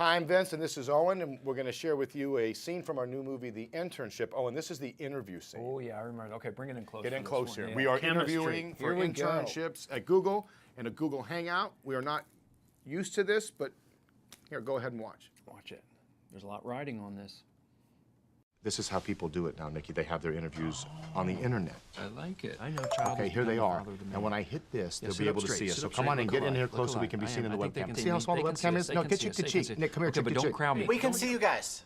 Hi, I'm Vince, and this is Owen, and we're going to share with you a scene from our new movie, The Internship. Owen, this is the interview scene. Oh, yeah, I remember. Okay, bring it in closer. Get in closer. Yeah. We are Chemistry. interviewing for Here we internships at Google in a Google Hangout. We are not used to this, but here, go ahead and watch. Watch it. There's a lot riding on this. This is how people do it now, Nikki. They have their interviews on the internet. I like it. I know, child. Okay, here they are. And when I hit this, they'll be able to see us. So come on in, get in here close so we can be seen in the webcam. See how small the webcam is? No, get cheek to cheek. Nick, come here, cheek to cheek. But don't crowd me. We can see you guys.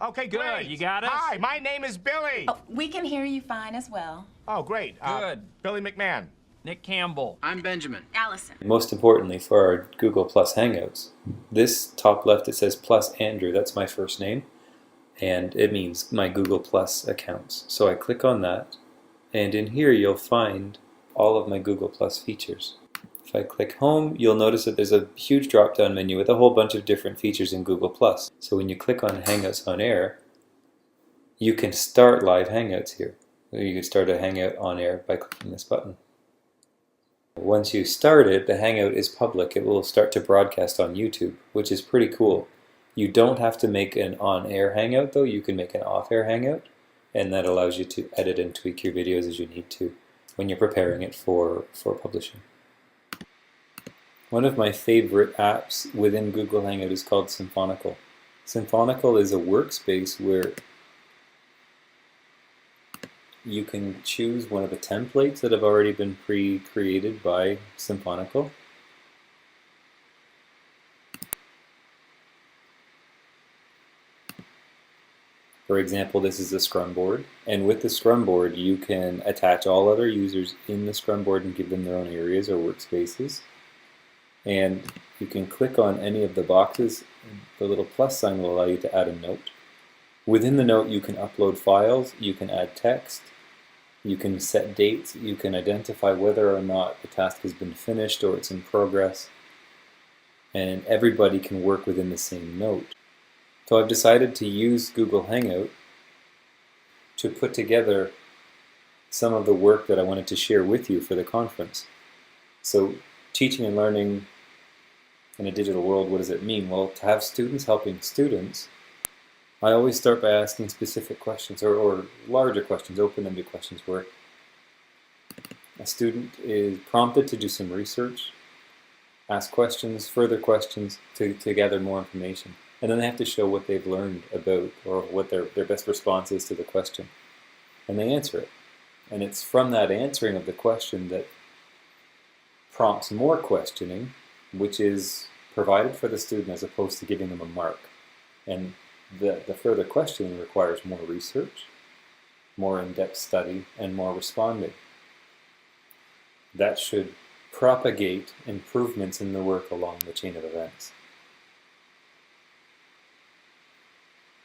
Okay, great. You got us? Hi, my name is Billy. Oh, we can hear you fine as well. Oh, great. Good. Billy McMahon. Nick Campbell. I'm Benjamin. Allison. Most importantly, for our Google Plus Hangouts, this top left, it says Plus Andrew. That's my first name, and it means my Google Plus accounts. So I click on that, and in here you'll find all of my Google Plus features. If I click Home, you'll notice that there's a huge drop-down menu with a whole bunch of different features in Google Plus. So when you click on Hangouts on Air, you can start live Hangouts here. You can start a Hangout on air by clicking this button. Once you start it, the Hangout is public. It will start to broadcast on YouTube, which is pretty cool. You don't have to make an on-air Hangout though, you can make an off-air Hangout, and that allows you to edit and tweak your videos as you need to when you're preparing it for publishing. One of my favorite apps within Google Hangout is called Symphonical. Symphonical is a workspace where you can choose one of the templates that have already been pre-created by Symphonical. For example, this is a Scrum board, and with the Scrum board you can attach all other users in the Scrum board and give them their own areas or workspaces. And you can click on any of the boxes. The little plus sign will allow you to add a note. Within the note you can upload files, you can add text, you can set dates, you can identify whether or not the task has been finished or it's in progress, and everybody can work within the same note. So I've decided to use Google Hangout to put together some of the work that I wanted to share with you for the conference. So teaching and learning in a digital world, what does it mean? Well, to have students helping students, I always start by asking specific questions or larger questions, open-ended questions where a student is prompted to do some research, ask questions, further questions to gather more information. And then they have to show what they've learned about or what their best response is to the question. And they answer it. And it's from that answering of the question that prompts more questioning, which is provided for the student as opposed to giving them a mark. And the further questioning requires more research, more in-depth study, and more responding. That should propagate improvements in the work along the chain of events.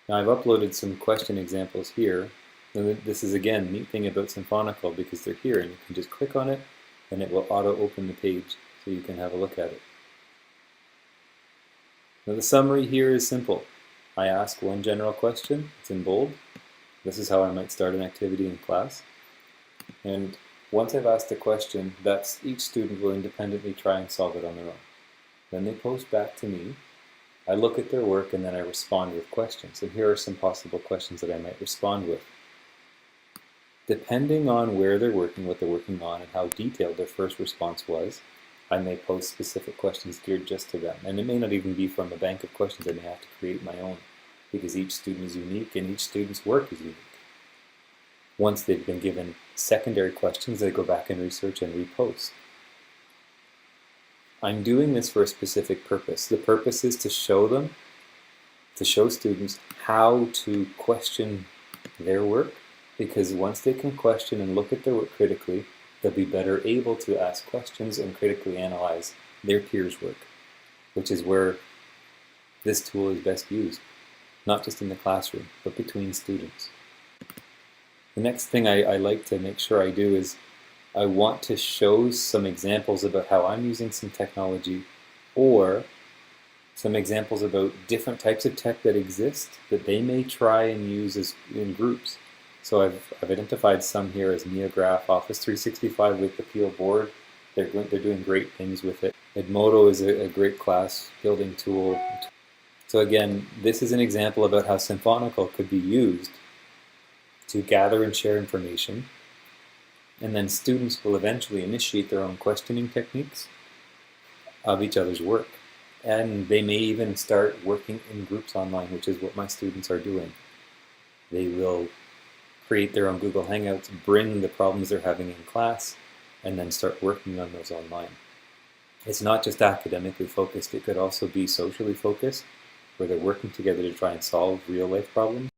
Now I've uploaded some question examples here. And this is again a neat thing about Symphonical because they're here and you can just click on it and it will auto-open the page so you can have a look at it. Now the summary here is simple. I ask one general question, it's in bold. This is how I might start an activity in class. And once I've asked a question, each student will independently try and solve it on their own. Then they post back to me. I look at their work and then I respond with questions. And here are some possible questions that I might respond with. Depending on where they're working, what they're working on, and how detailed their first response was, I may post specific questions geared just to them. And it may not even be from a bank of questions. I may have to create my own because each student is unique and each student's work is unique. Once they've been given secondary questions, they go back and research and repost. I'm doing this for a specific purpose. The purpose is to show students how to question their work, because once they can question and look at their work critically, they'll be better able to ask questions and critically analyze their peers' work, which is where this tool is best used, not just in the classroom, but between students. The next thing I like to make sure I do is I want to show some examples about how I'm using some technology or some examples about different types of tech that exist that they may try and use in groups. So I've identified some here as Neograph, Office 365 with the Peel board. They're doing great things with it. Edmodo is a great class building tool. So again, this is an example about how Symphonical could be used to gather and share information, and then students will eventually initiate their own questioning techniques of each other's work. And they may even start working in groups online, which is what my students are doing. They will create their own Google Hangouts, bring the problems they're having in class, and then start working on those online. It's not just academically focused, it could also be socially focused, where they're working together to try and solve real-life problems.